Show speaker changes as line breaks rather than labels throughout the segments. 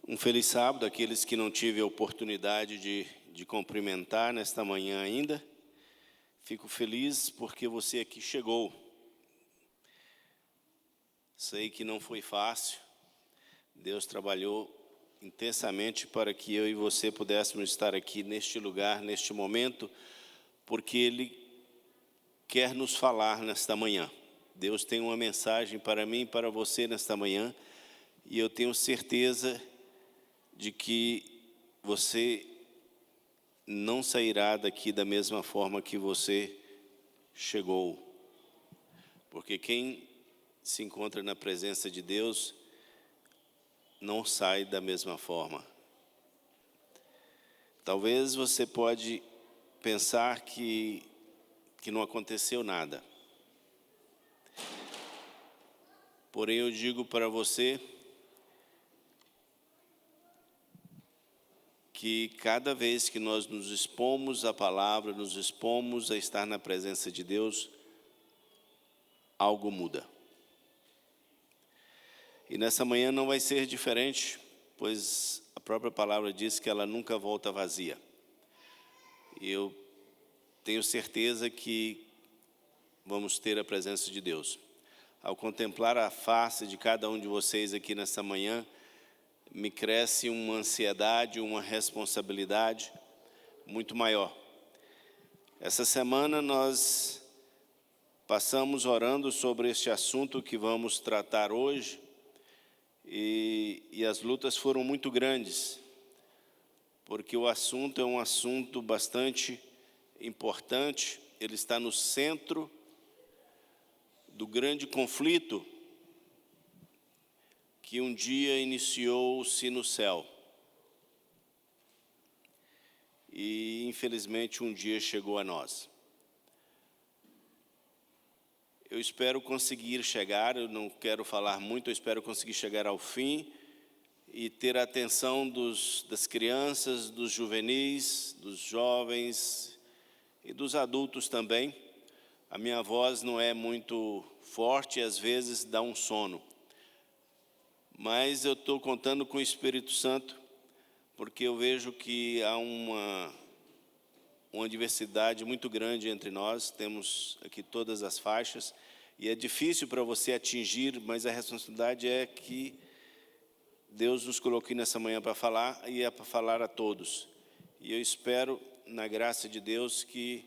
Um feliz sábado àqueles que não tive a oportunidade de cumprimentar nesta manhã ainda. Fico feliz porque você aqui chegou. Sei que não foi fácil. Deus trabalhou intensamente para que eu e você pudéssemos estar aqui neste lugar, neste momento, porque Ele quer nos falar nesta manhã. Deus tem uma mensagem para mim e para você nesta manhã, e eu tenho certeza de que você não sairá daqui da mesma forma que você chegou. Porque quem se encontra na presença de Deus não sai da mesma forma. Talvez você pode pensar que não aconteceu nada. Porém, eu digo para você que cada vez que nós nos expomos à palavra, nos expomos a estar na presença de Deus, algo muda. E nessa manhã não vai ser diferente, pois a própria palavra diz que ela nunca volta vazia. E eu tenho certeza que vamos ter a presença de Deus. Ao contemplar a face de cada um de vocês aqui nessa manhã, me cresce uma ansiedade, uma responsabilidade muito maior. Essa semana nós passamos orando sobre este assunto que vamos tratar hoje, e as lutas foram muito grandes, porque o assunto é um assunto bastante importante. Ele está no centro do grande conflito que um dia iniciou-se no céu. E, infelizmente, um dia chegou a nós. Eu espero conseguir chegar, eu não quero falar muito, eu espero conseguir chegar ao fim e ter a atenção das crianças, dos juvenis, dos jovens e dos adultos também. A minha voz não é muito forte e às vezes dá um sono. Mas eu estou contando com o Espírito Santo, porque eu vejo que há uma diversidade muito grande entre nós. Temos aqui todas as faixas, e é difícil para você atingir, mas a responsabilidade é que Deus nos colocou nessa manhã para falar, e é para falar a todos. E eu espero, na graça de Deus, que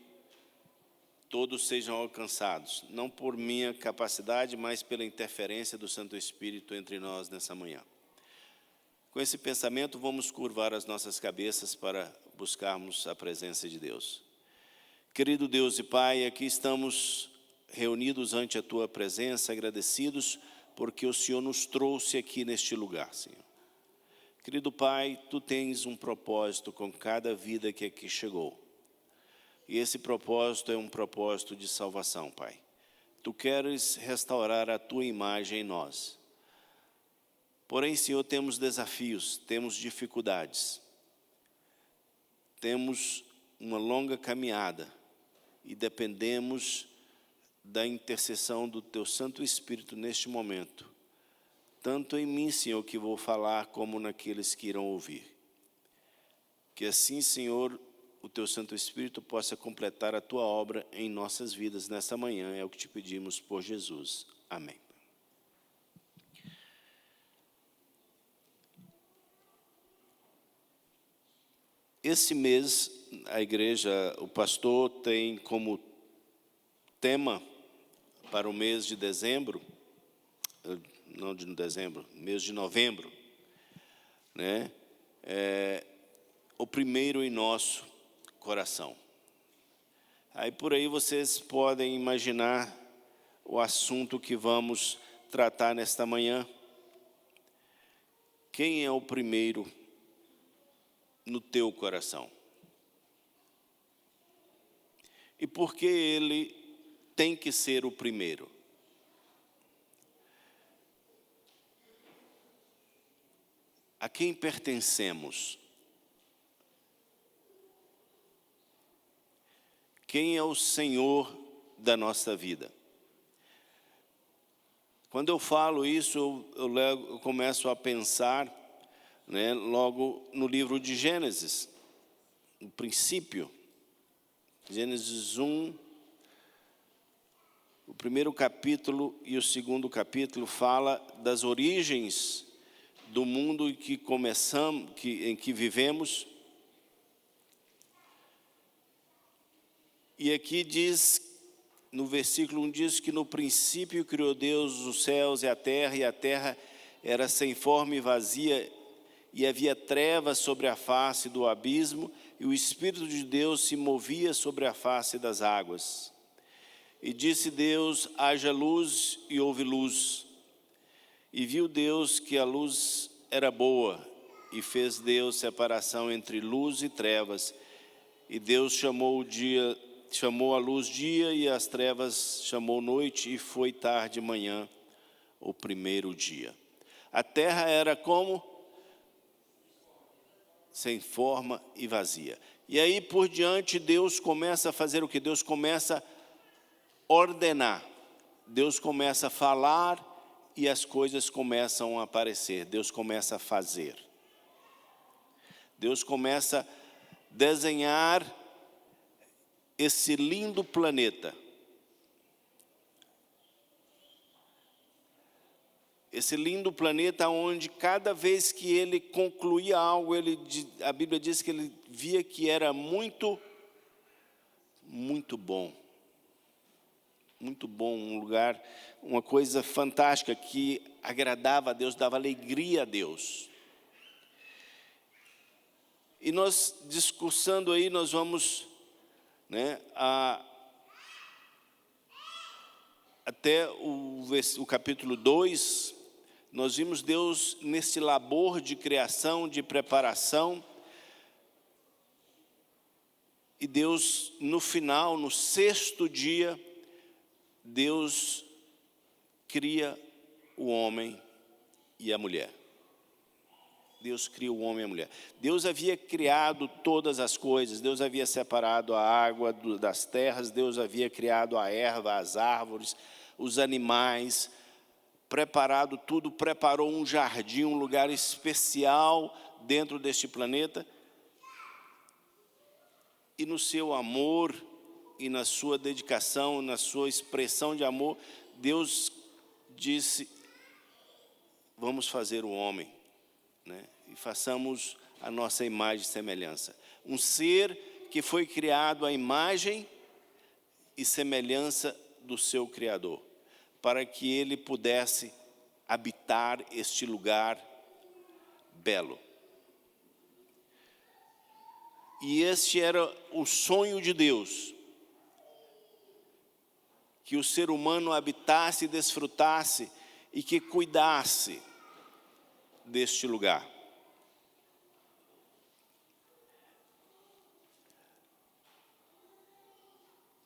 todos sejam alcançados, não por minha capacidade, mas pela interferência do Santo Espírito entre nós nessa manhã. Com esse pensamento, vamos curvar as nossas cabeças para buscarmos a presença de Deus. Querido Deus e Pai, aqui estamos reunidos ante a Tua presença, agradecidos porque o Senhor nos trouxe aqui neste lugar, Senhor. Querido Pai, Tu tens um propósito com cada vida que aqui chegou. E esse propósito é um propósito de salvação, Pai. Tu queres restaurar a Tua imagem em nós. Porém, Senhor, temos desafios, temos dificuldades. Temos uma longa caminhada e dependemos da intercessão do Teu Santo Espírito neste momento. Tanto em mim, Senhor, que vou falar, como naqueles que irão ouvir. Que assim, Senhor, o Teu Santo Espírito possa completar a Tua obra em nossas vidas nesta manhã. É o que te pedimos por Jesus. Amém. Esse mês, a igreja, o pastor tem como tema para o mês de dezembro, não de dezembro, mês de novembro, né? O primeiro em nosso coração. Aí por aí vocês podem imaginar o assunto que vamos tratar nesta manhã. Quem é o primeiro no teu coração? E por que ele tem que ser o primeiro? A quem pertencemos? Quem é o Senhor da nossa vida? Quando eu falo isso, eu começo a pensar né, logo no livro de Gênesis, no princípio. Gênesis 1, o primeiro capítulo e o segundo capítulo fala das origens do mundo em que vivemos. E aqui diz, no versículo 1, diz que no princípio criou Deus os céus e a terra era sem forma e vazia, e havia trevas sobre a face do abismo, e o Espírito de Deus se movia sobre a face das águas. E disse Deus, haja luz, e houve luz. E viu Deus que a luz era boa, e fez Deus separação entre luz e trevas. E Deus chamou a luz dia, e as trevas chamou noite, e foi tarde e manhã, o primeiro dia. A terra era como? Sem forma e vazia. E aí por diante Deus começa a fazer o que? Deus começa a ordenar. Deus começa a falar e as coisas começam a aparecer. Deus começa a fazer. Deus começa a desenhar esse lindo planeta. Esse lindo planeta onde cada vez que ele concluía algo, a Bíblia diz que ele via que era muito, muito bom. Muito bom, um lugar, uma coisa fantástica que agradava a Deus, dava alegria a Deus. E nós, discursando aí, nós vamos, né, até o capítulo 2, nós vimos Deus nesse labor de criação, de preparação. E Deus, no final, no sexto dia, Deus cria o homem e a mulher. Deus cria o homem e a mulher. Deus havia criado todas as coisas. Deus havia separado a água das terras. Deus havia criado a erva, as árvores, os animais. Preparado tudo, preparou um jardim, um lugar especial dentro deste planeta. E no seu amor e na sua dedicação, na sua expressão de amor, Deus disse, vamos fazer o homem, né? E façamos a nossa imagem e semelhança. Um ser que foi criado à imagem e semelhança do seu Criador, para que ele pudesse habitar este lugar belo. E este era o sonho de Deus, que o ser humano habitasse e desfrutasse e que cuidasse deste lugar.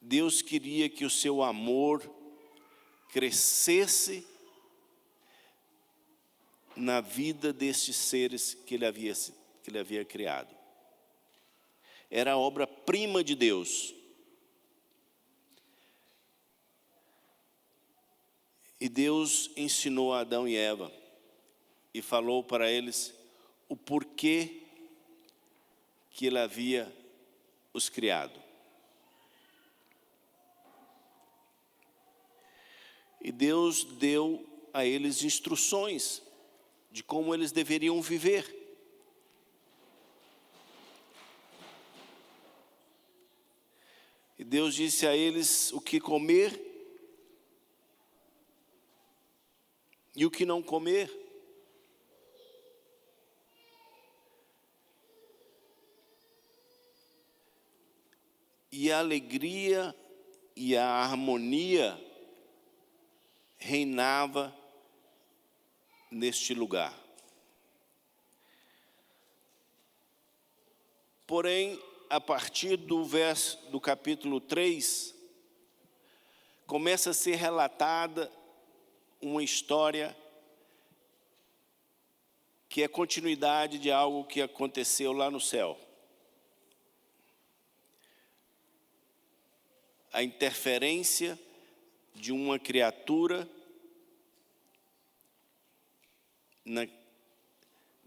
Deus queria que o seu amor crescesse na vida destes seres que ele havia criado. Era a obra-prima de Deus. E Deus ensinou a Adão e Eva e falou para eles o porquê que ele havia os criado. E Deus deu a eles instruções de como eles deveriam viver. E Deus disse a eles o que comer e o que não comer. E a alegria e a harmonia reinava neste lugar. Porém, a partir do capítulo 3, começa a ser relatada uma história que é continuidade de algo que aconteceu lá no céu. A interferência de uma criatura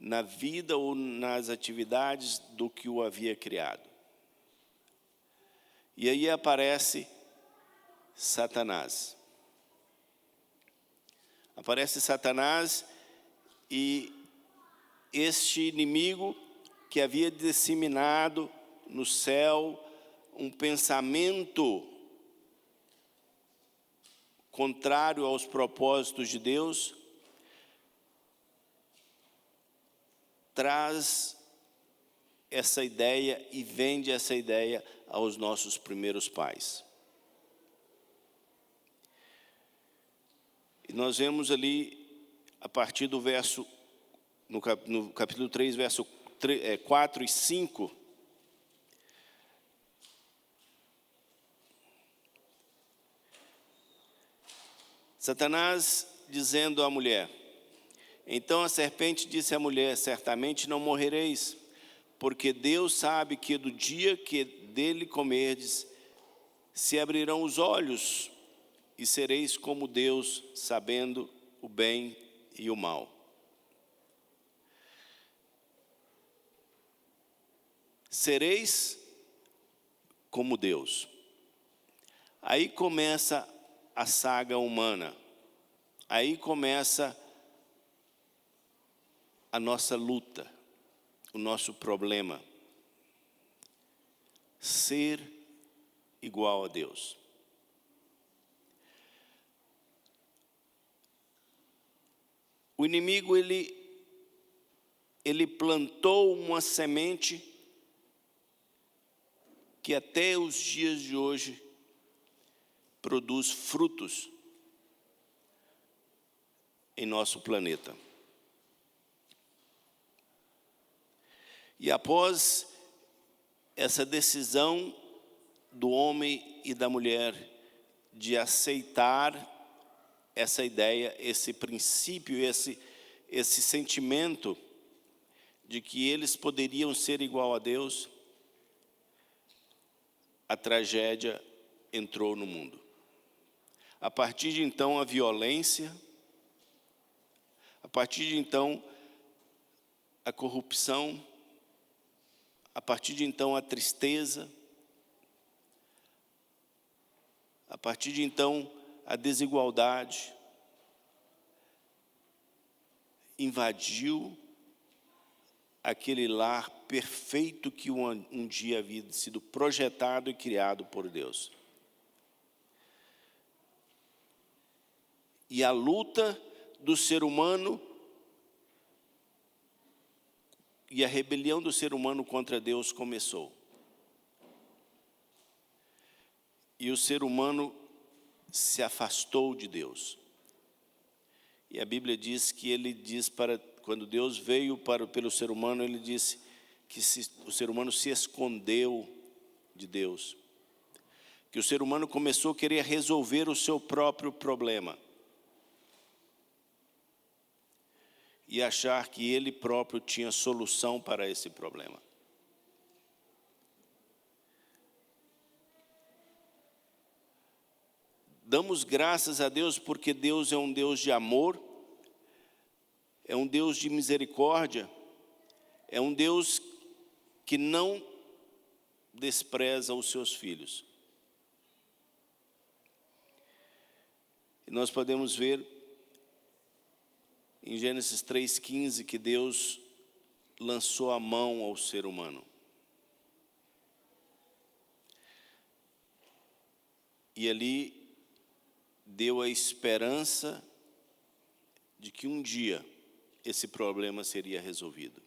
na vida ou nas atividades do que o havia criado. E aí aparece Satanás. Aparece Satanás e este inimigo que havia disseminado no céu um pensamento contrário aos propósitos de Deus, traz essa ideia e vende essa ideia aos nossos primeiros pais. E nós vemos ali, a partir do verso, no capítulo 3, verso 4 e 5, Satanás dizendo à mulher: então a serpente disse à mulher: certamente não morrereis, porque Deus sabe que do dia que dele comerdes, se abrirão os olhos e sereis como Deus, sabendo o bem e o mal. Sereis como Deus. Aí começa a saga humana. Aí começa a nossa luta, o nosso problema. Ser igual a Deus. O inimigo, ele plantou uma semente que até os dias de hoje produz frutos em nosso planeta. E após essa decisão do homem e da mulher de aceitar essa ideia, esse princípio, esse sentimento de que eles poderiam ser igual a Deus, a tragédia entrou no mundo. A partir de então, a violência, a partir de então, a corrupção, a partir de então, a tristeza, a partir de então, a desigualdade invadiu aquele lar perfeito que um dia havia sido projetado e criado por Deus. E a luta do ser humano e a rebelião do ser humano contra Deus começou. E o ser humano se afastou de Deus. E a Bíblia diz que quando Deus veio pelo ser humano, ele disse que o ser humano se escondeu de Deus. Que o ser humano começou a querer resolver o seu próprio problema. E achar que ele próprio tinha solução para esse problema. Damos graças a Deus porque Deus é um Deus de amor, é um Deus de misericórdia, é um Deus que não despreza os seus filhos. E nós podemos ver em Gênesis 3,15 que Deus lançou a mão ao ser humano. E ali deu a esperança de que um dia esse problema seria resolvido.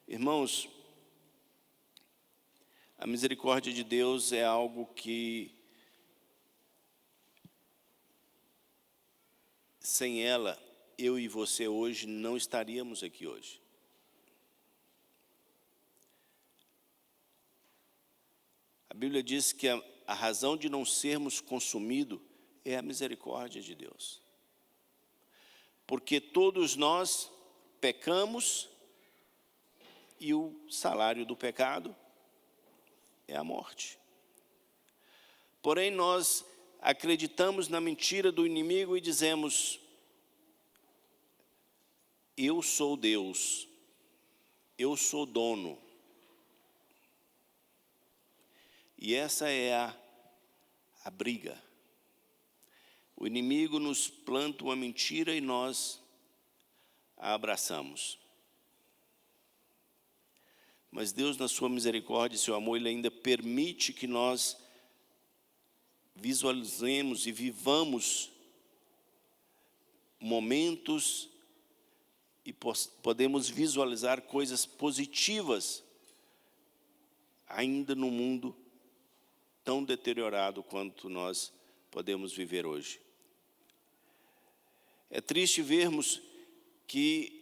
Irmãos, a misericórdia de Deus é algo que, sem ela, eu e você hoje não estaríamos aqui hoje. A Bíblia diz que a razão de não sermos consumidos é a misericórdia de Deus. Porque todos nós pecamos e o salário do pecado é a morte. Porém, nós acreditamos na mentira do inimigo e dizemos: eu sou Deus, eu sou dono. E essa é a briga. O inimigo nos planta uma mentira e nós a abraçamos. Mas Deus, na sua misericórdia e seu amor, Ele ainda permite que nós visualizemos e vivamos momentos e podemos visualizar coisas positivas ainda no mundo tão deteriorado quanto nós podemos viver hoje. É triste vermos que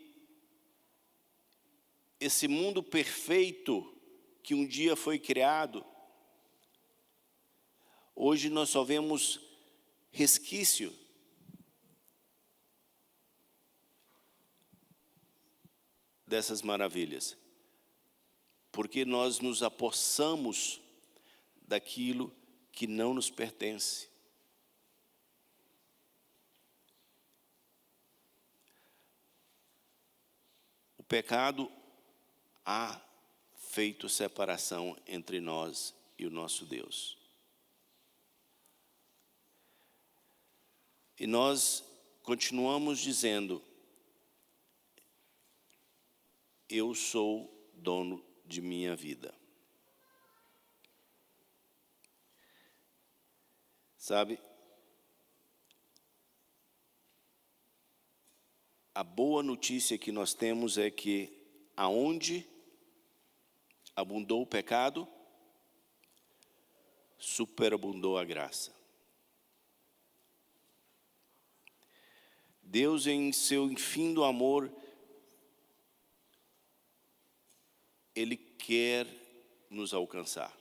esse mundo perfeito que um dia foi criado, hoje nós só vemos resquício dessas maravilhas, porque nós nos apossamos daquilo que não nos pertence. O pecado há feito separação entre nós e o nosso Deus. E nós continuamos dizendo, eu sou dono de minha vida. Sabe? A boa notícia que nós temos é que aonde abundou o pecado, superabundou a graça. Deus, em seu infindo amor, Ele quer nos alcançar.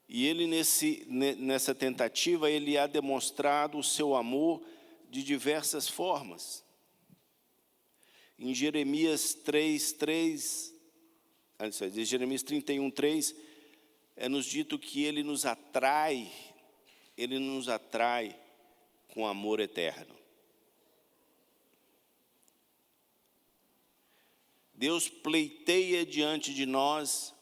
E Ele, nessa tentativa, Ele há demonstrado o seu amor de diversas formas. Em Jeremias 31:3, é nos dito que Ele nos atrai com amor eterno. Deus pleiteia diante de nós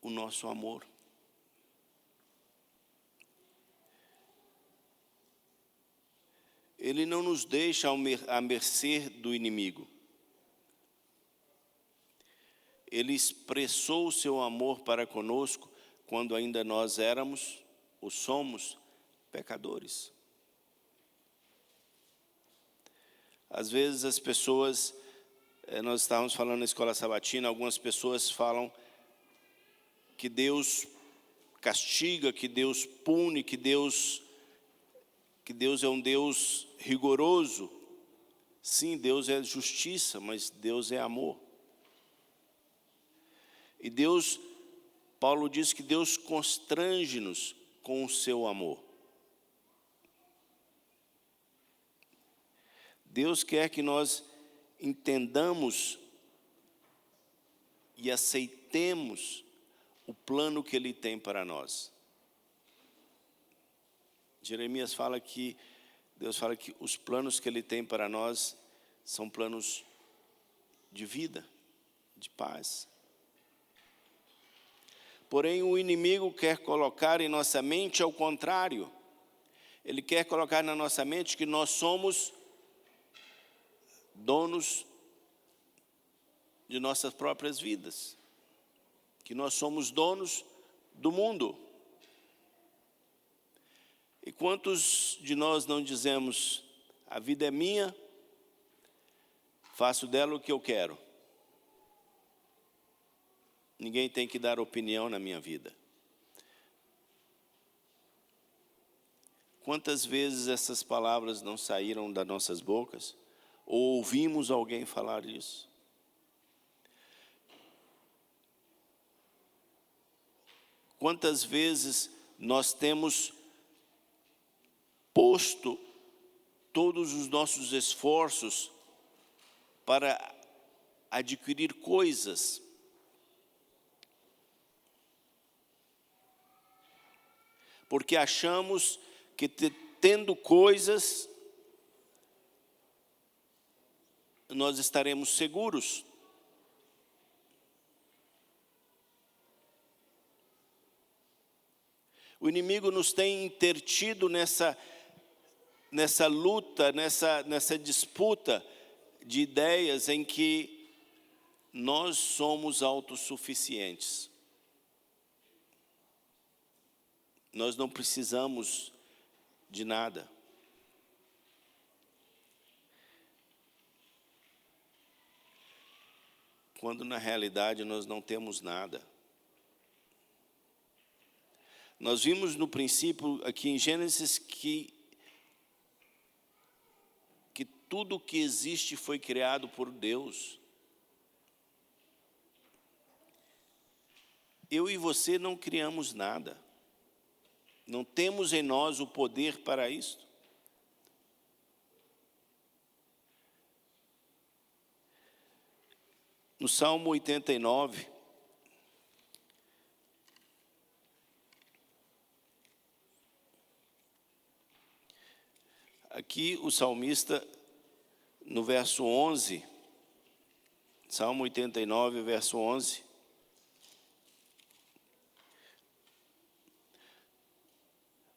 o nosso amor. Ele não nos deixa à mercê do inimigo. Ele expressou o seu amor para conosco quando ainda nós éramos ou somos pecadores. Às vezes as pessoas, nós estávamos falando na escola sabatina, algumas pessoas falam que Deus castiga, que Deus pune, que Deus é um Deus rigoroso. Sim, Deus é justiça, mas Deus é amor. E Deus, Paulo diz que Deus constrange-nos com o seu amor. Deus quer que nós entendamos e aceitemos o plano que Ele tem para nós. Jeremias fala que, Deus fala que os planos que Ele tem para nós são planos de vida, de paz. Porém, o inimigo quer colocar em nossa mente ao contrário. Ele quer colocar na nossa mente que nós somos donos de nossas próprias vidas, que nós somos donos do mundo. E quantos de nós não dizemos, a vida é minha, faço dela o que eu quero. Ninguém tem que dar opinião na minha vida. Quantas vezes essas palavras não saíram das nossas bocas? Ou ouvimos alguém falar isso? Quantas vezes nós temos posto todos os nossos esforços para adquirir coisas, porque achamos que tendo coisas, nós estaremos seguros. O inimigo nos tem intertido nessa luta, nessa disputa de ideias em que nós somos autossuficientes. Nós não precisamos de nada. Quando na realidade nós não temos nada. Nós vimos no princípio aqui em Gênesis que tudo que existe foi criado por Deus. Eu e você não criamos nada. Não temos em nós o poder para isto. No Salmo 89, aqui o salmista, no verso 11, Salmo 89, verso 11,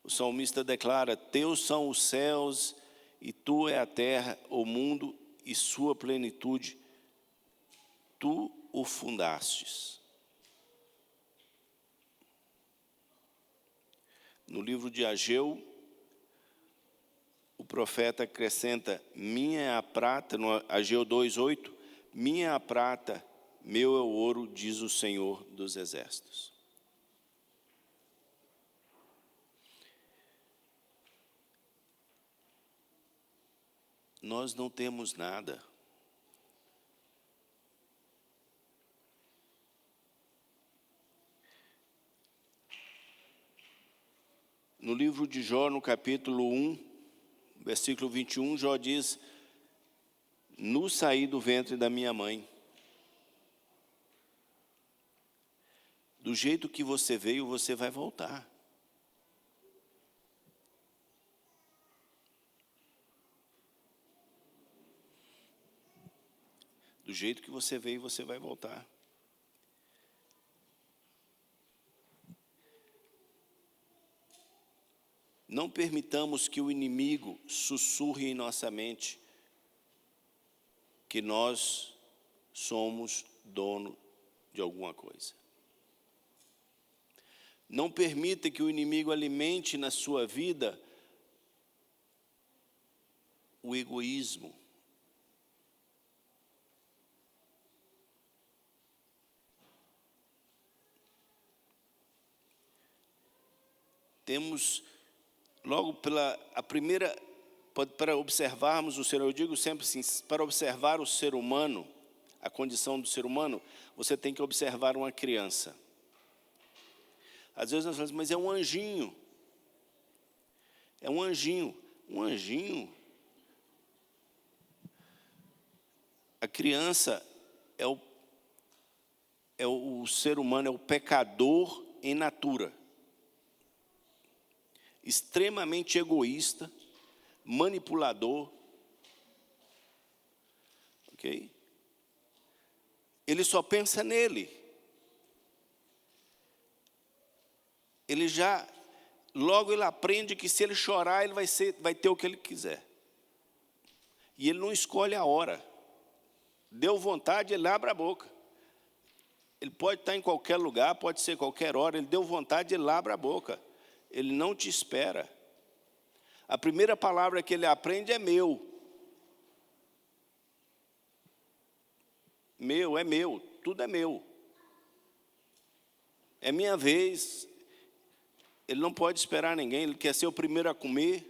o salmista declara: Teus são os céus e tua é a terra, o mundo e sua plenitude, tu o fundastes. No livro de Ageu, o profeta acrescenta: minha é a prata, no Ageu 2:8, minha é a prata, meu é o ouro, diz o Senhor dos Exércitos. Nós não temos nada. No livro de Jó, no capítulo 1, versículo 21, Jó diz: nu saí do ventre da minha mãe. Do jeito que você veio, você vai voltar. Do jeito que você veio, você vai voltar. Não permitamos que o inimigo sussurre em nossa mente que nós somos dono de alguma coisa. Não permita que o inimigo alimente na sua vida o egoísmo. Temos, logo para observarmos o ser, eu digo sempre assim, para observar o ser humano, a condição do ser humano, você tem que observar uma criança. Às vezes nós falamos, mas é um anjinho. É um anjinho. Um anjinho. A criança é o ser humano, é o pecador em natura. Extremamente egoísta, manipulador. Ok? Ele só pensa nele. Logo ele aprende que se ele chorar, ele vai ter o que ele quiser. E ele não escolhe a hora. Deu vontade, ele abre a boca. Ele pode estar em qualquer lugar, pode ser qualquer hora, ele deu vontade, ele abre a boca. Ele não te espera. A primeira palavra que ele aprende é meu. Meu, é meu, tudo é meu. É minha vez. Ele não pode esperar ninguém, ele quer ser o primeiro a comer.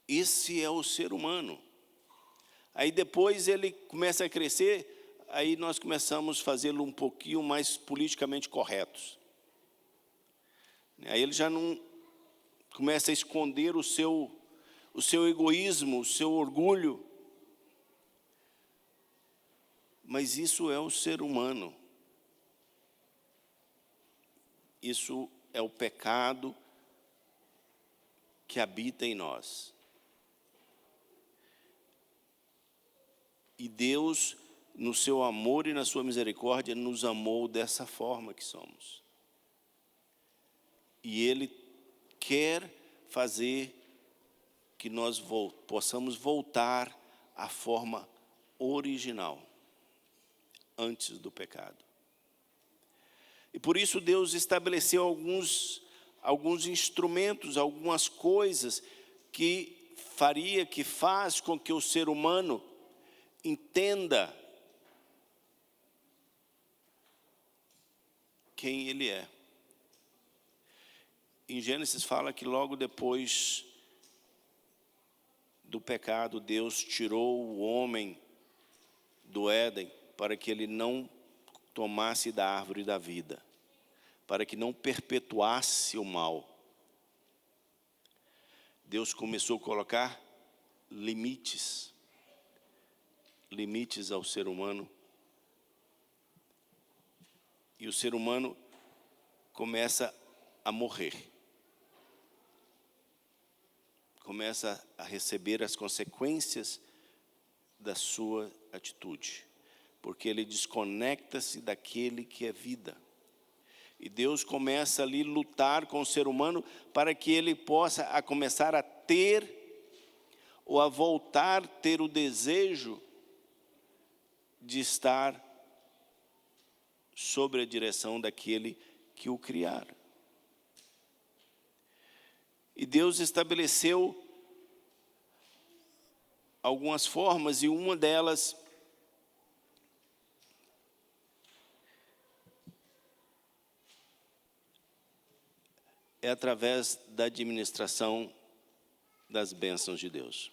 Esse é o ser humano. Aí depois ele começa a crescer, aí nós começamos a fazê-lo um pouquinho mais politicamente corretos. Aí ele já não começa a esconder o seu egoísmo, o seu orgulho. Mas isso é o ser humano. Isso é o pecado que habita em nós. E Deus, no seu amor e na sua misericórdia, nos amou dessa forma que somos. E Ele quer fazer que nós possamos voltar à forma original, antes do pecado. E por isso Deus estabeleceu alguns instrumentos, algumas coisas que faz com que o ser humano entenda quem ele é. Em Gênesis fala que logo depois do pecado, Deus tirou o homem do Éden para que ele não tomasse da árvore da vida, para que não perpetuasse o mal. Deus começou a colocar limites ao ser humano. E o ser humano começa a morrer. Começa a receber as consequências da sua atitude, porque ele desconecta-se daquele que é vida. E Deus começa ali a lutar com o ser humano para que ele possa começar a ter, ou a voltar a ter o desejo de estar sob a direção daquele que o criara. E Deus estabeleceu algumas formas, e uma delas é através da administração das bênçãos de Deus.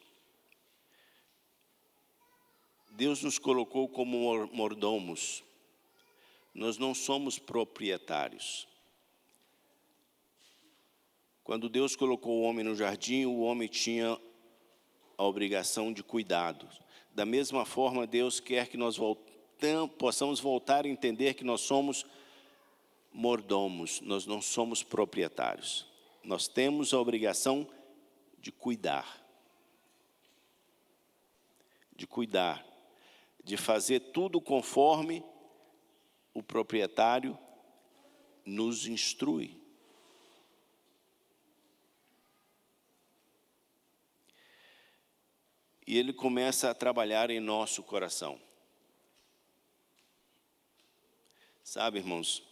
Deus nos colocou como mordomos. Nós não somos proprietários. Quando Deus colocou o homem no jardim, o homem tinha a obrigação de cuidado. Da mesma forma, Deus quer que nós possamos voltar a entender que nós somos mordomos, nós não somos proprietários. Nós temos a obrigação de cuidar, de fazer tudo conforme o proprietário nos instrui. E Ele começa a trabalhar em nosso coração. Sabe, irmãos,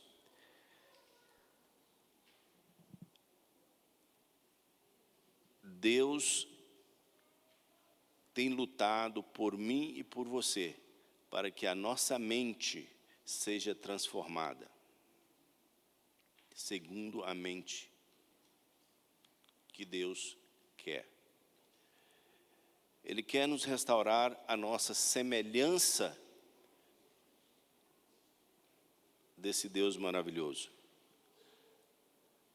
Deus tem lutado por mim e por você, para que a nossa mente seja transformada, segundo a mente que Deus quer. Ele quer nos restaurar a nossa semelhança desse Deus maravilhoso.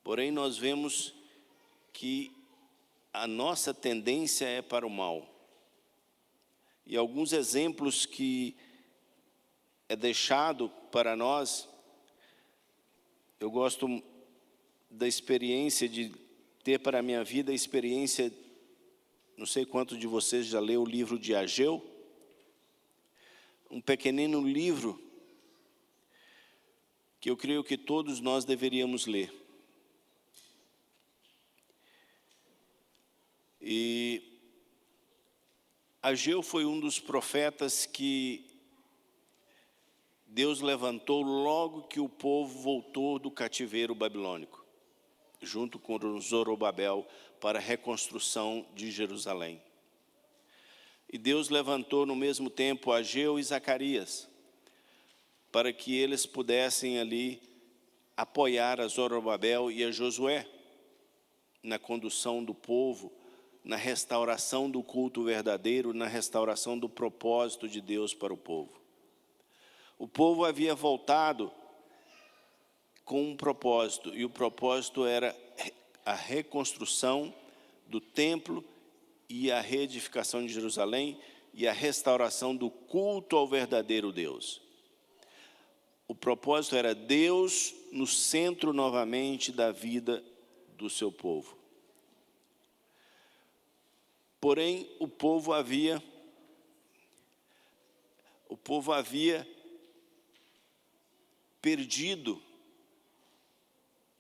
Porém, nós vemos que a nossa tendência é para o mal. E alguns exemplos que é deixado para nós, eu gosto da experiência de ter para a minha vida a experiência, não sei quantos de vocês já leu o livro de Ageu, um pequenino livro que eu creio que todos nós deveríamos ler. E Ageu foi um dos profetas que Deus levantou logo que o povo voltou do cativeiro babilônico, junto com Zorobabel, para a reconstrução de Jerusalém. E Deus levantou no mesmo tempo Ageu e Zacarias, para que eles pudessem ali apoiar a Zorobabel e a Josué na condução do povo, na restauração do culto verdadeiro, na restauração do propósito de Deus para o povo. O povo havia voltado com um propósito, e o propósito era a reconstrução do templo e a reedificação de Jerusalém e a restauração do culto ao verdadeiro Deus. o propósito era Deus no centro novamente da vida do seu povo. Porém, o povo havia perdido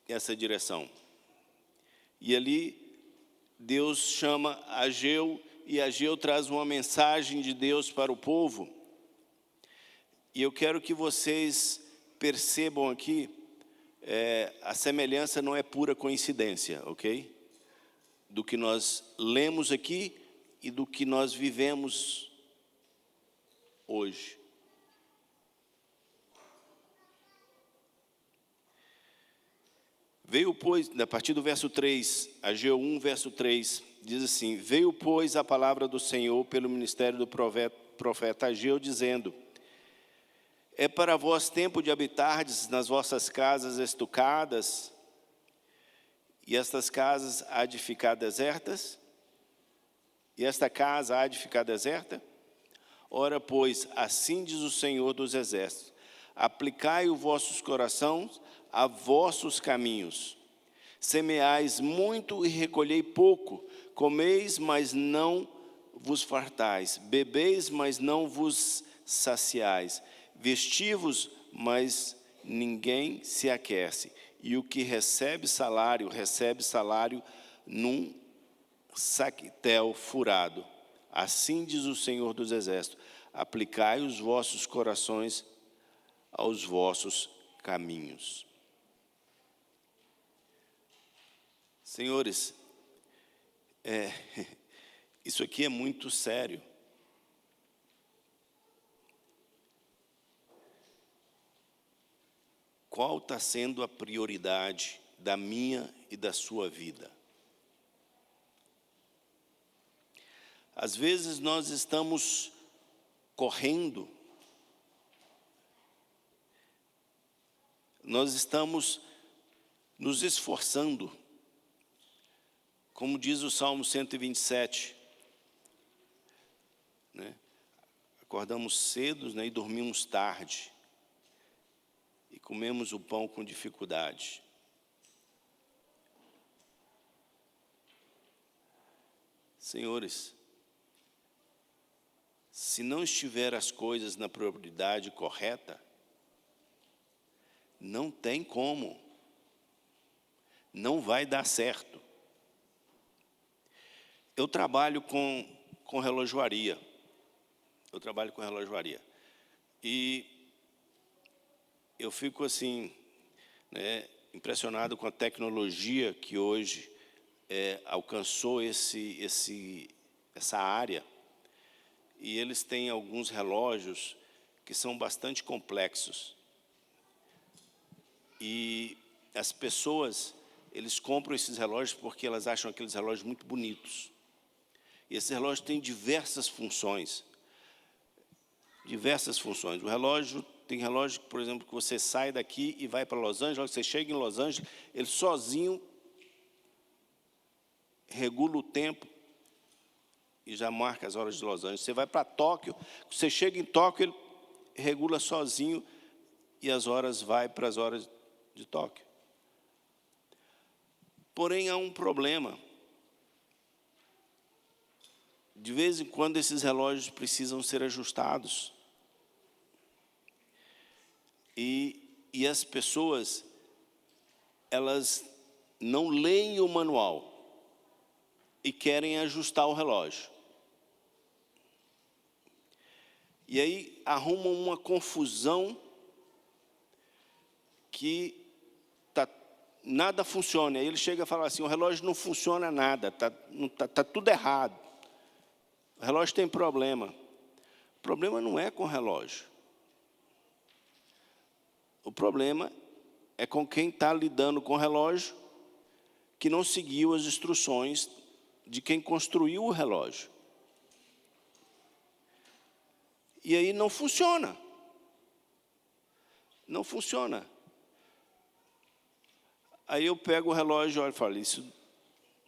essa direção. E ali Deus chama Ageu, e Ageu traz uma mensagem de Deus para o povo. E eu quero que vocês percebam aqui, a semelhança não é pura coincidência, ok? Do que nós lemos aqui e do que nós vivemos hoje. Veio, pois, a partir do verso 3, Ageu 1, verso 3, diz assim: Veio, pois, a palavra do Senhor pelo ministério do profeta Ageu, dizendo: É para vós tempo de habitardes nas vossas casas estucadas, e estas casas há de ficar desertas? E esta casa há de ficar deserta? Ora, pois, assim diz o Senhor dos Exércitos: aplicai os vossos corações a vossos caminhos. Semeais muito e recolhei pouco. Comeis, mas não vos fartais. Bebeis, mas não vos saciais. Vestivos, mas ninguém se aquece. E o que recebe salário num saquetel furado. Assim diz o Senhor dos Exércitos: aplicai os vossos corações aos vossos caminhos. Senhores, isso aqui é muito sério. Qual está sendo a prioridade da minha e da sua vida? Às vezes nós estamos correndo, nós estamos nos esforçando, como diz o Salmo 127, né? Acordamos cedo, né, e dormimos tarde, e comemos o pão com dificuldade. Senhores, se não estiver as coisas na prioridade correta, não tem como, não vai dar certo. Eu trabalho com relojoaria, e eu fico assim, né, impressionado com a tecnologia que hoje alcançou essa área. E eles têm alguns relógios que são bastante complexos. E as pessoas, eles compram esses relógios porque elas acham aqueles relógios muito bonitos. E esse relógio tem diversas funções. Tem relógio, por exemplo, que você sai daqui e vai para Los Angeles, logo que você chega em Los Angeles, ele sozinho regula o tempo e já marca as horas de Los Angeles. Você vai para Tóquio, você chega em Tóquio, ele regula sozinho e as horas vai para as horas de Tóquio. Porém, há um problema. De vez em quando, esses relógios precisam ser ajustados. E as pessoas, elas não leem o manual e querem ajustar o relógio. E aí arrumam uma confusão que nada funciona. Aí ele chega a falar assim: o relógio não funciona nada, tá tudo errado. O relógio tem problema. O problema não é com o relógio. O problema é com quem está lidando com o relógio, que não seguiu as instruções de quem construiu o relógio. E aí não funciona. Não funciona. Aí eu pego o relógio e olho e falo: isso,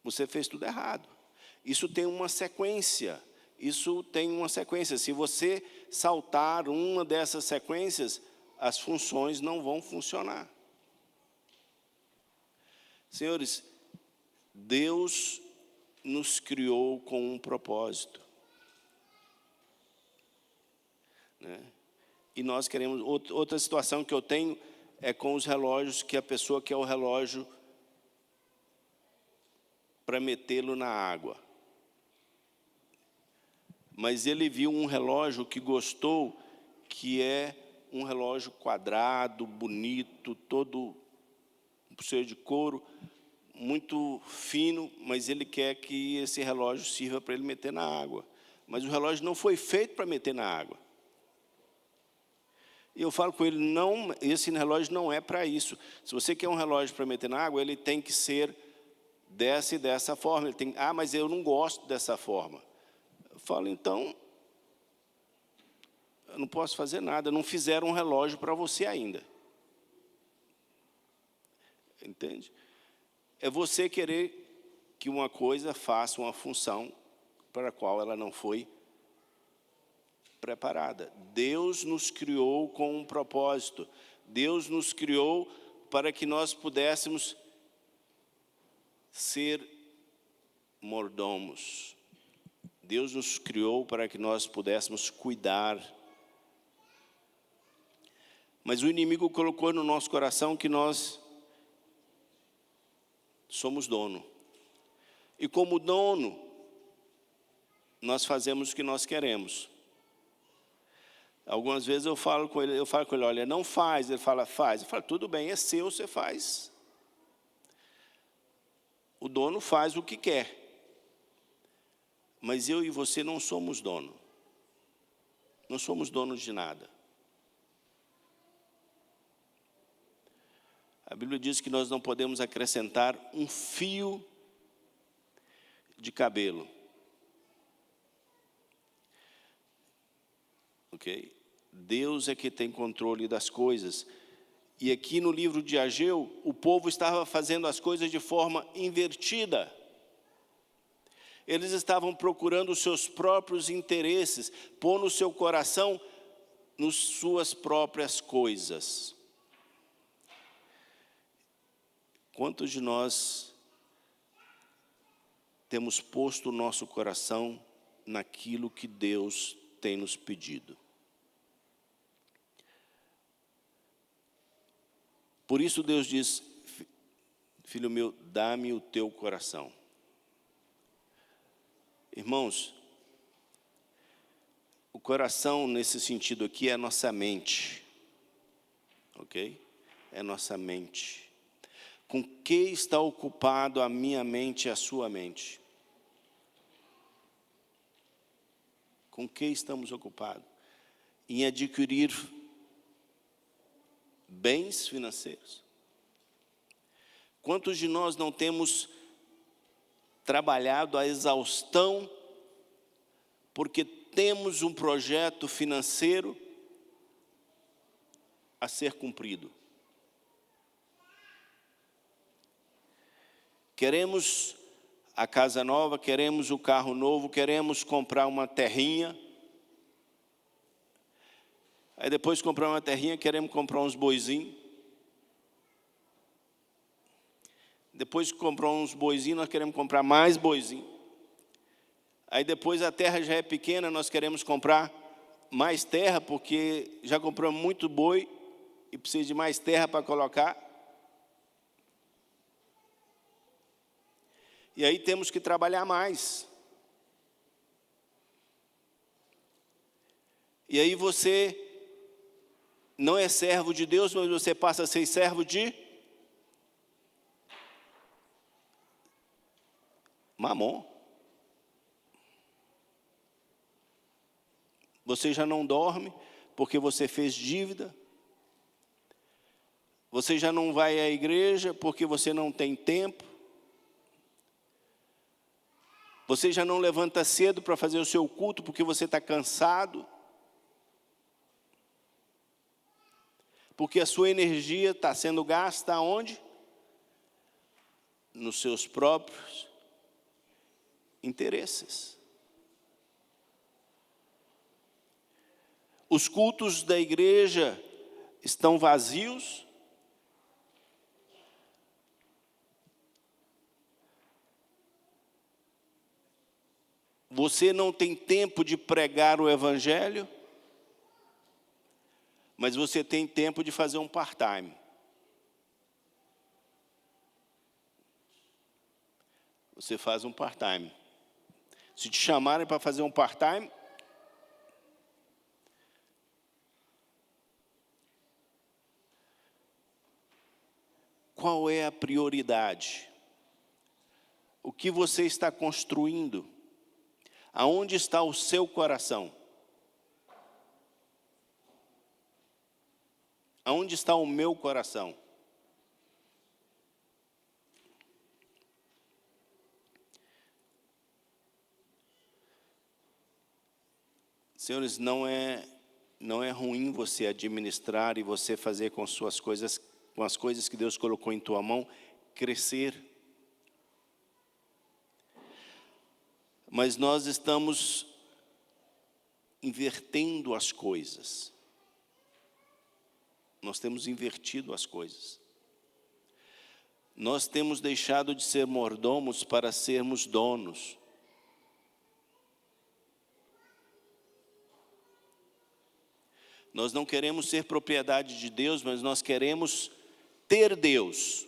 você fez tudo errado. Isso tem uma sequência. Se você saltar uma dessas sequências, as funções não vão funcionar. Senhores, Deus nos criou com um propósito, né? E nós queremos... Outra situação que eu tenho é com os relógios, que a pessoa quer o relógio para metê-lo na água. Mas ele viu um relógio que gostou, que é um relógio quadrado, bonito, todo cheio de couro, muito fino, mas ele quer que esse relógio sirva para ele meter na água. Mas o relógio não foi feito para meter na água. E eu falo com ele, não, esse relógio não é para isso. Se você quer um relógio para meter na água, ele tem que ser dessa e dessa forma. Ele tem, mas eu não gosto dessa forma. Eu falo, então, eu não posso fazer nada. Não fizeram um relógio para você ainda. Entende? É você querer que uma coisa faça uma função para a qual ela não foi preparada. Deus nos criou com um propósito. Deus nos criou para que nós pudéssemos ser mordomos. Deus nos criou para que nós pudéssemos cuidar. Mas o inimigo colocou no nosso coração que nós somos dono. E como dono, nós fazemos o que nós queremos. Algumas vezes eu falo com ele, olha, não faz. Ele fala, faz. Eu falo, tudo bem, é seu, você faz. O dono faz o que quer. Mas eu e você não somos dono. Não somos donos de nada. A Bíblia diz que nós não podemos acrescentar um fio de cabelo. Ok? Deus é que tem controle das coisas. E aqui no livro de Ageu, o povo estava fazendo as coisas de forma invertida. Eles estavam procurando os seus próprios interesses, pondo o seu coração nas suas próprias coisas. Quantos de nós temos posto o nosso coração naquilo que Deus tem nos pedido? Por isso Deus diz, filho meu, dá-me o teu coração. Irmãos, o coração nesse sentido aqui é a nossa mente, ok? É a nossa mente. Com que está ocupado a minha mente e a sua mente? Com que estamos ocupados? Em adquirir bens financeiros. Quantos de nós não temos trabalhado a exaustão porque temos um projeto financeiro a ser cumprido? Queremos a casa nova, queremos o carro novo, queremos comprar uma terrinha. Aí depois de comprar uma terrinha, queremos comprar uns boizinhos. Depois de comprar uns boizinhos, nós queremos comprar mais boizinhos. Aí depois a terra já é pequena, nós queremos comprar mais terra, porque já compramos muito boi e precisa de mais terra para colocar. E aí temos que trabalhar mais. E aí você não é servo de Deus, mas você passa a ser servo de Mamon. Você já não dorme porque você fez dívida. Você já não vai à igreja porque você não tem tempo. Você já não levanta cedo para fazer o seu culto porque você está cansado. Porque a sua energia está sendo gasta aonde? Nos seus próprios interesses. Os cultos da igreja estão vazios. Você não tem tempo de pregar o evangelho, mas você tem tempo de fazer um part-time. Você faz um part-time. Se te chamarem para fazer um part-time, qual é a prioridade? O que você está construindo? Aonde está o seu coração? Aonde está o meu coração? Senhores, não é ruim você administrar e você fazer com suas coisas, com as coisas que Deus colocou em tua mão, crescer. Mas nós estamos invertendo as coisas. Nós temos invertido as coisas. Nós temos deixado de ser mordomos para sermos donos. Nós não queremos ser propriedade de Deus, mas nós queremos ter Deus.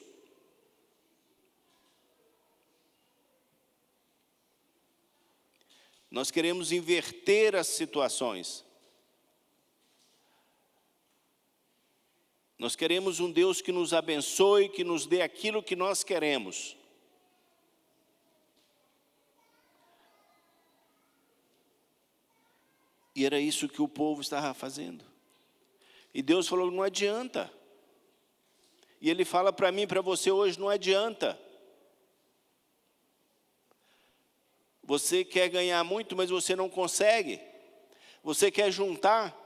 Nós queremos inverter as situações. Nós queremos um Deus que nos abençoe, que nos dê aquilo que nós queremos. E era isso que o povo estava fazendo. E Deus falou, não adianta. E Ele fala para mim, para você hoje, não adianta. Você quer ganhar muito, mas você não consegue. Você quer juntar,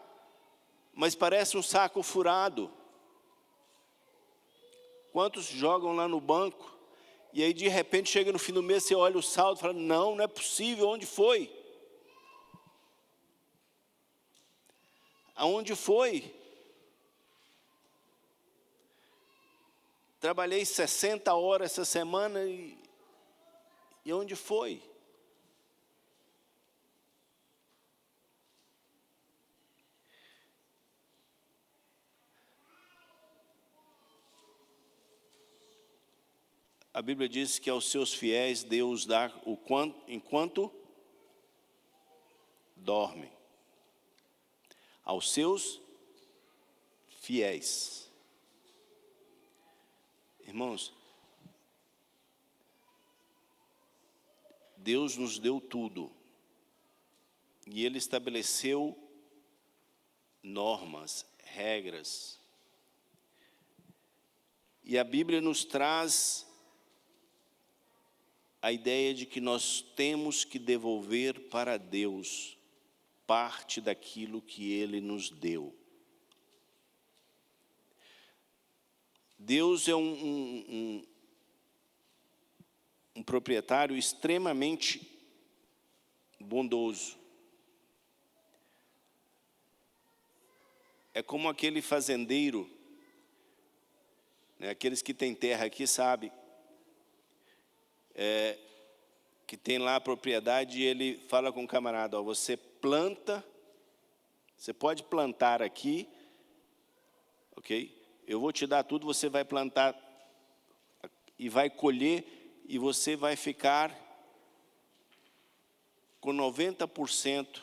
mas parece um saco furado. Quantos jogam lá no banco, e aí de repente chega no fim do mês, você olha o saldo e fala, não é possível, onde foi? Aonde foi? Trabalhei 60 horas essa semana e onde foi? A Bíblia diz que aos seus fiéis Deus dá o quanto, enquanto dormem. Aos seus fiéis. Irmãos, Deus nos deu tudo. E Ele estabeleceu normas, regras. E a Bíblia nos traz a ideia de que nós temos que devolver para Deus parte daquilo que Ele nos deu. Deus é um proprietário extremamente bondoso. É como aquele fazendeiro, né, aqueles que têm terra aqui sabem, que tem lá a propriedade e ele fala com o camarada, ó, você planta, você pode plantar aqui, ok? Eu vou te dar tudo, você vai plantar e vai colher e você vai ficar com 90%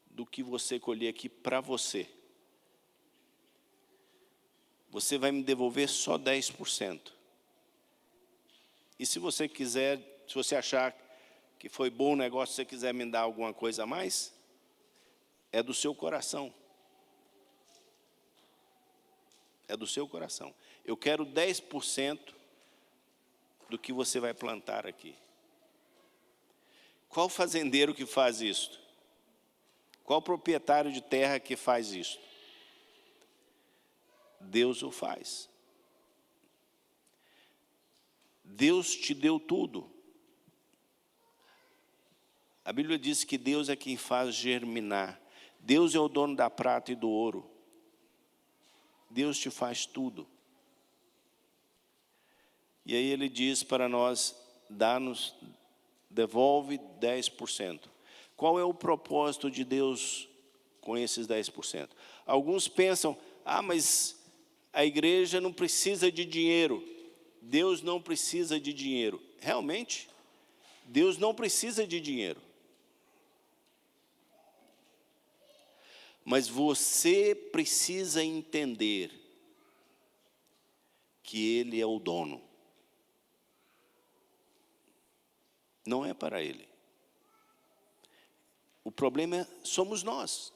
do que você colher aqui para você. Você vai me devolver só 10%. E se você quiser, se você achar que foi bom o negócio, se você quiser me dar alguma coisa a mais, é do seu coração. É do seu coração. Eu quero 10% do que você vai plantar aqui. Qual fazendeiro que faz isso? Qual proprietário de terra que faz isso? Deus o faz. Deus te deu tudo. A Bíblia diz que Deus é quem faz germinar. Deus é o dono da prata e do ouro. Deus te faz tudo. E aí ele diz para nós, devolve 10%. Qual é o propósito de Deus com esses 10%? Alguns pensam, mas a igreja não precisa de dinheiro. Deus não precisa de dinheiro. Realmente, Deus não precisa de dinheiro. Mas você precisa entender que Ele é o dono. Não é para Ele. O problema somos nós.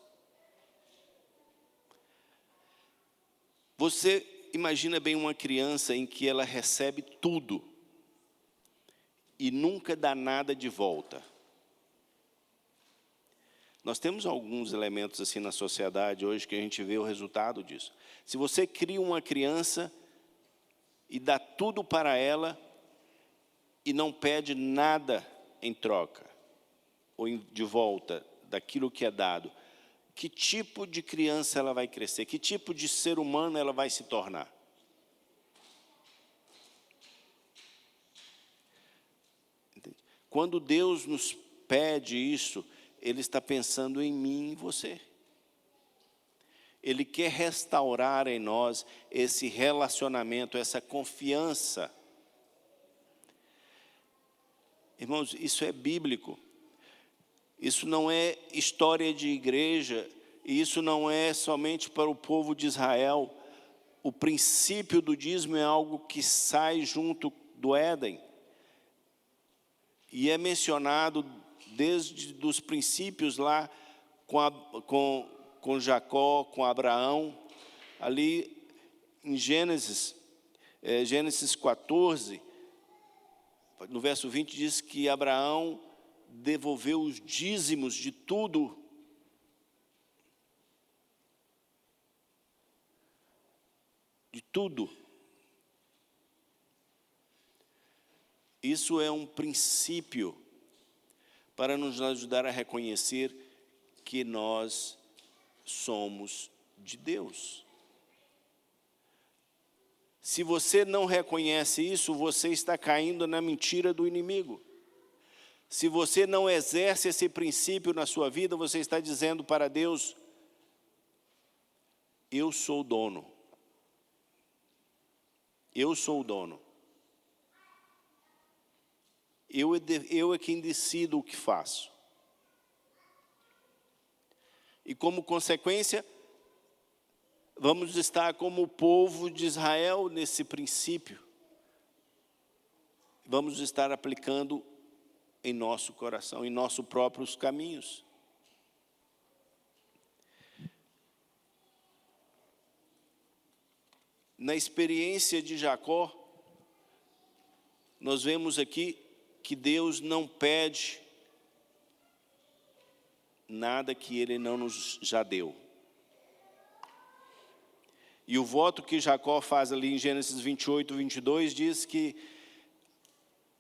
Você imagina bem uma criança em que ela recebe tudo e nunca dá nada de volta. Nós temos alguns elementos assim na sociedade hoje que a gente vê o resultado disso. Se você cria uma criança e dá tudo para ela e não pede nada em troca ou de volta daquilo que é dado, que tipo de criança ela vai crescer? Que tipo de ser humano ela vai se tornar? Entende? Quando Deus nos pede isso, Ele está pensando em mim e em você. Ele quer restaurar em nós esse relacionamento, essa confiança. Irmãos, isso é bíblico. Isso não é história de igreja, e isso não é somente para o povo de Israel. O princípio do dízimo é algo que sai junto do Éden. E é mencionado desde os princípios lá com Jacó, com Abraão. Ali em Gênesis 14, no verso 20, diz que Abraão devolveu os dízimos de tudo. De tudo. Isso é um princípio para nos ajudar a reconhecer que nós somos de Deus. Se você não reconhece isso, você está caindo na mentira do inimigo. Se você não exerce esse princípio na sua vida, você está dizendo para Deus, eu sou o dono. Eu sou o dono. Eu é quem decido o que faço. E como consequência, vamos estar como o povo de Israel nesse princípio. Vamos estar aplicando em nosso coração, em nossos próprios caminhos. Na experiência de Jacó, nós vemos aqui que Deus não pede nada que Ele não nos já deu. E o voto que Jacó faz ali em Gênesis 28, 22, diz que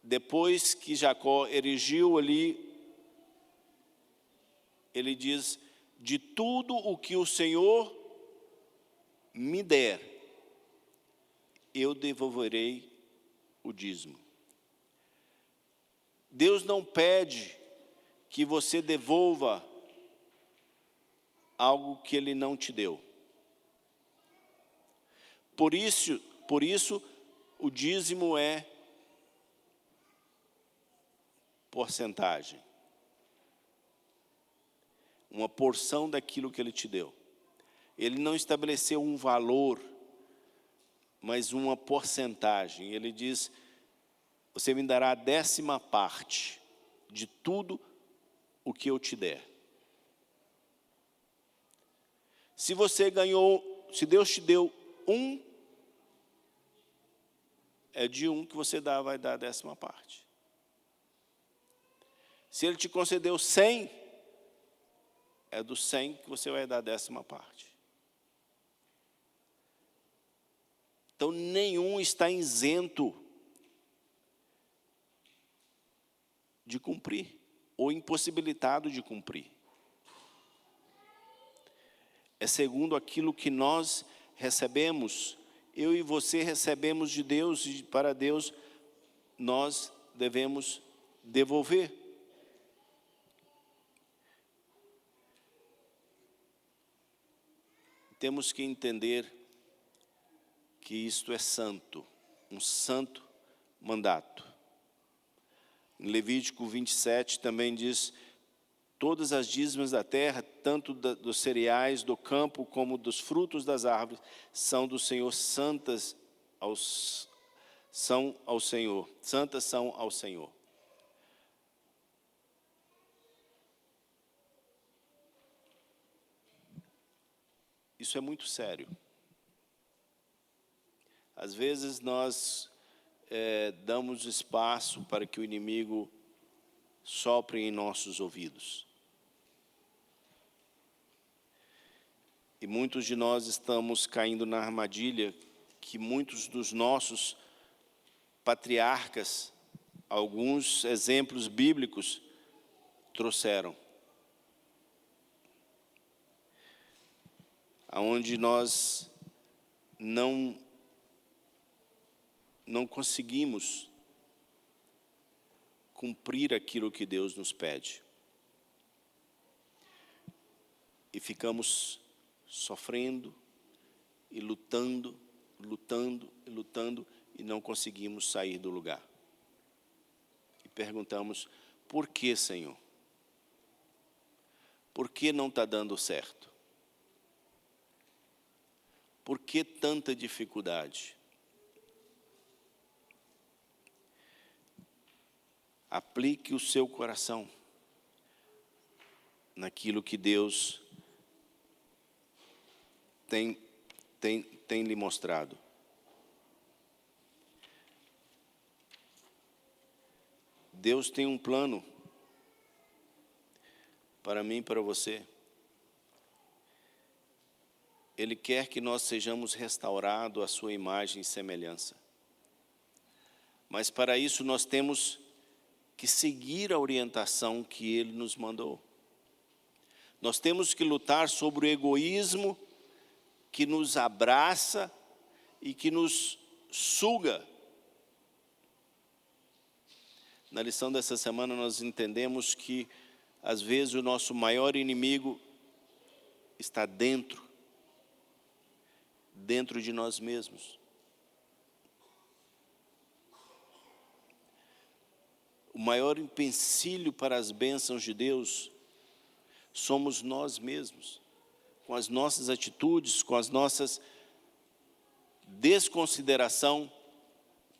depois que Jacó erigiu ali, ele diz, de tudo o que o Senhor me der, eu devolverei o dízimo. Deus não pede que você devolva algo que Ele não te deu. Por isso o dízimo é porcentagem. Uma porção daquilo que Ele te deu. Ele não estabeleceu um valor, mas uma porcentagem. Ele diz, você me dará a 10ª de tudo o que eu te der. Se você ganhou, se Deus te deu 1, é de 1 que você vai dar a 10ª. Se Ele te concedeu 100, é do 100 que você vai dar a 10ª. Então, nenhum está isento de cumprir, ou impossibilitado de cumprir. É segundo aquilo que nós recebemos, eu e você recebemos de Deus, e para Deus nós devemos devolver. Temos que entender que isto é santo, um santo mandato. Em Levítico 27 também diz: todas as dízimas da terra, tanto dos cereais do campo como dos frutos das árvores, são do Senhor, santas são ao Senhor, santas são ao Senhor. Isso é muito sério. Às vezes nós damos espaço para que o inimigo sopre em nossos ouvidos. E muitos de nós estamos caindo na armadilha que muitos dos nossos patriarcas, alguns exemplos bíblicos, trouxeram. Aonde nós não conseguimos cumprir aquilo que Deus nos pede. E ficamos sofrendo e lutando, e não conseguimos sair do lugar. E perguntamos: por que, Senhor? Por que não está dando certo? Por que tanta dificuldade? Aplique o seu coração naquilo que Deus tem lhe mostrado. Deus tem um plano para mim e para você. Ele quer que nós sejamos restaurados à sua imagem e semelhança. Mas para isso nós temos que seguir a orientação que Ele nos mandou. Nós temos que lutar sobre o egoísmo que nos abraça e que nos suga. Na lição dessa semana nós entendemos que, às vezes, o nosso maior inimigo está dentro de nós mesmos. O maior empecilho para as bênçãos de Deus somos nós mesmos, com as nossas atitudes, com as nossas desconsideração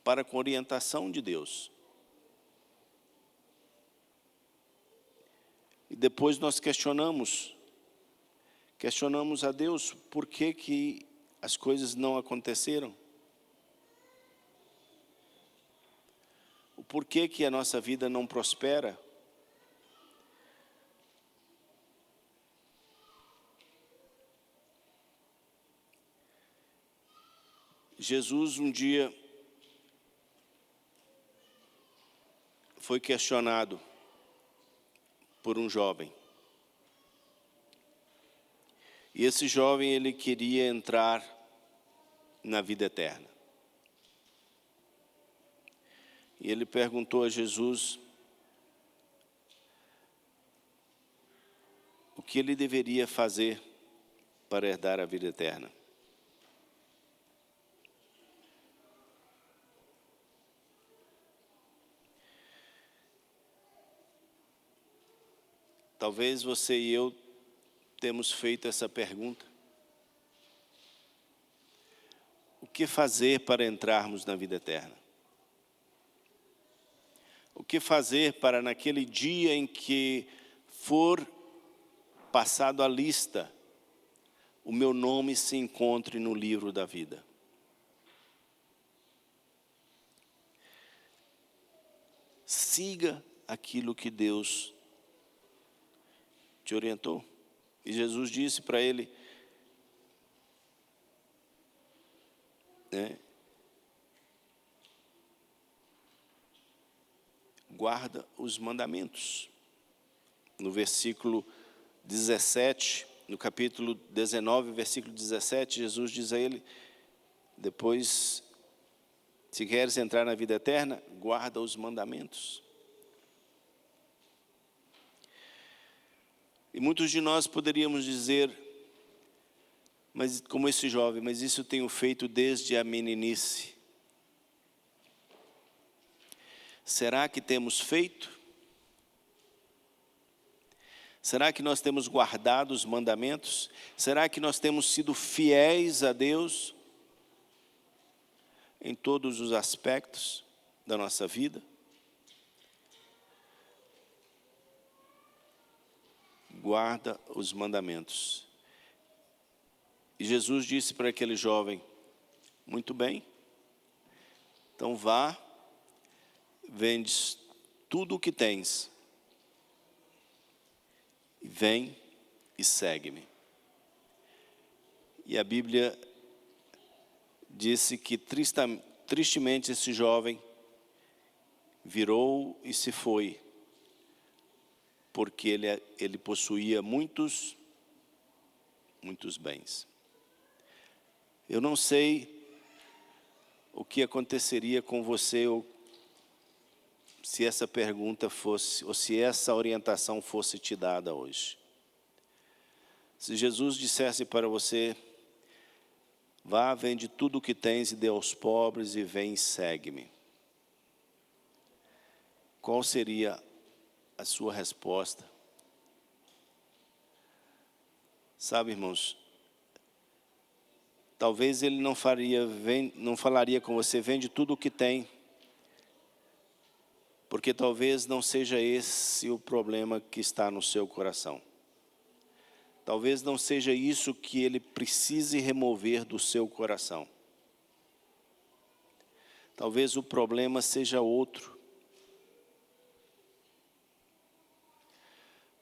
para com a orientação de Deus. E depois nós questionamos a Deus por que as coisas não aconteceram. O porquê que a nossa vida não prospera. Jesus um dia foi questionado por um jovem. E esse jovem, ele queria entrar na vida eterna. E ele perguntou a Jesus o que ele deveria fazer para herdar a vida eterna. Talvez você e eu temos feito essa pergunta. O que fazer para entrarmos na vida eterna? O que fazer para, naquele dia em que for passado a lista, o meu nome se encontre no livro da vida? Siga aquilo que Deus te orientou. E Jesus disse para ele, guarda os mandamentos. No versículo 17, no capítulo 19, versículo 17, Jesus diz a ele, depois, se queres entrar na vida eterna, guarda os mandamentos. E muitos de nós poderíamos dizer, mas como esse jovem, mas isso eu tenho feito desde a meninice. Será que temos feito? Será que nós temos guardado os mandamentos? Será que nós temos sido fiéis a Deus em todos os aspectos da nossa vida? Guarda os mandamentos. E Jesus disse para aquele jovem, muito bem, então vá, vende tudo o que tens, vem e segue-me. E a Bíblia disse que tristemente esse jovem virou e se foi, porque ele possuía muitos bens. Eu não sei o que aconteceria com você se essa pergunta fosse, ou se essa orientação fosse te dada hoje. Se Jesus dissesse para você, vá, vende tudo o que tens e dê aos pobres e vem e segue-me. Qual seria a sua resposta? Sabe, irmãos, talvez ele não falaria com você, vende tudo o que tem, porque talvez não seja esse o problema que está no seu coração. Talvez não seja isso que ele precise remover do seu coração. Talvez o problema seja outro.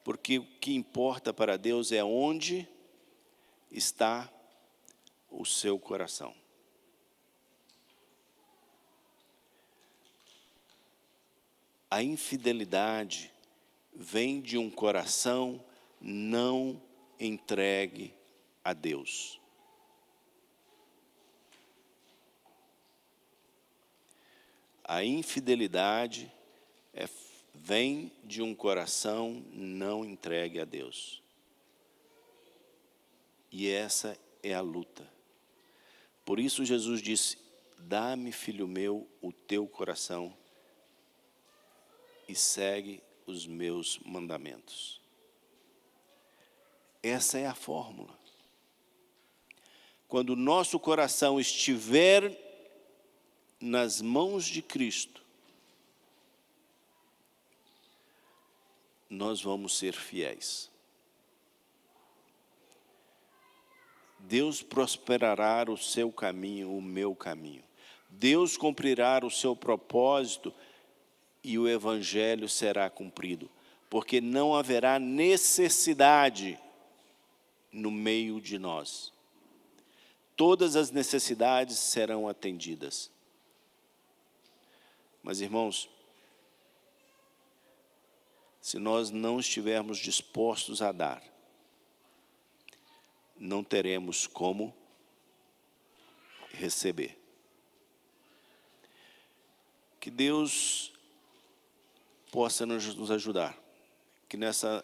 Porque o que importa para Deus é onde está o seu coração. A infidelidade vem de um coração não entregue a Deus. A infidelidade vem de um coração não entregue a Deus. E essa é a luta. Por isso Jesus disse, dá-me, filho meu, o teu coração e segue os meus mandamentos. Essa é a fórmula. Quando o nosso coração estiver nas mãos de Cristo, nós vamos ser fiéis. Deus prosperará o seu caminho, o meu caminho. Deus cumprirá o seu propósito e o evangelho será cumprido, porque não haverá necessidade no meio de nós. Todas as necessidades serão atendidas. Mas, irmãos, se nós não estivermos dispostos a dar, não teremos como receber. Que Deus possa nos ajudar. Que nessa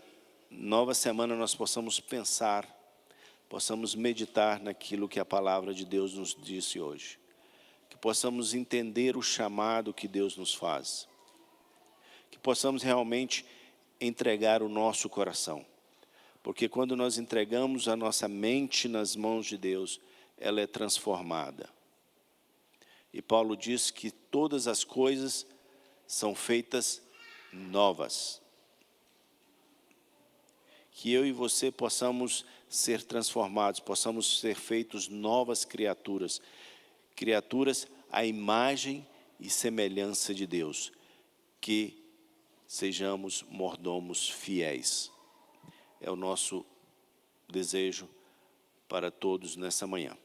nova semana nós possamos pensar, possamos meditar naquilo que a palavra de Deus nos disse hoje. Que possamos entender o chamado que Deus nos faz. Que possamos realmente entregar o nosso coração. Porque quando nós entregamos a nossa mente nas mãos de Deus, ela é transformada. E Paulo diz que todas as coisas são feitas novas. Que eu e você possamos ser transformados, possamos ser feitos novas criaturas. Criaturas à imagem e semelhança de Deus. Que sejamos mordomos fiéis. É o nosso desejo para todos nessa manhã.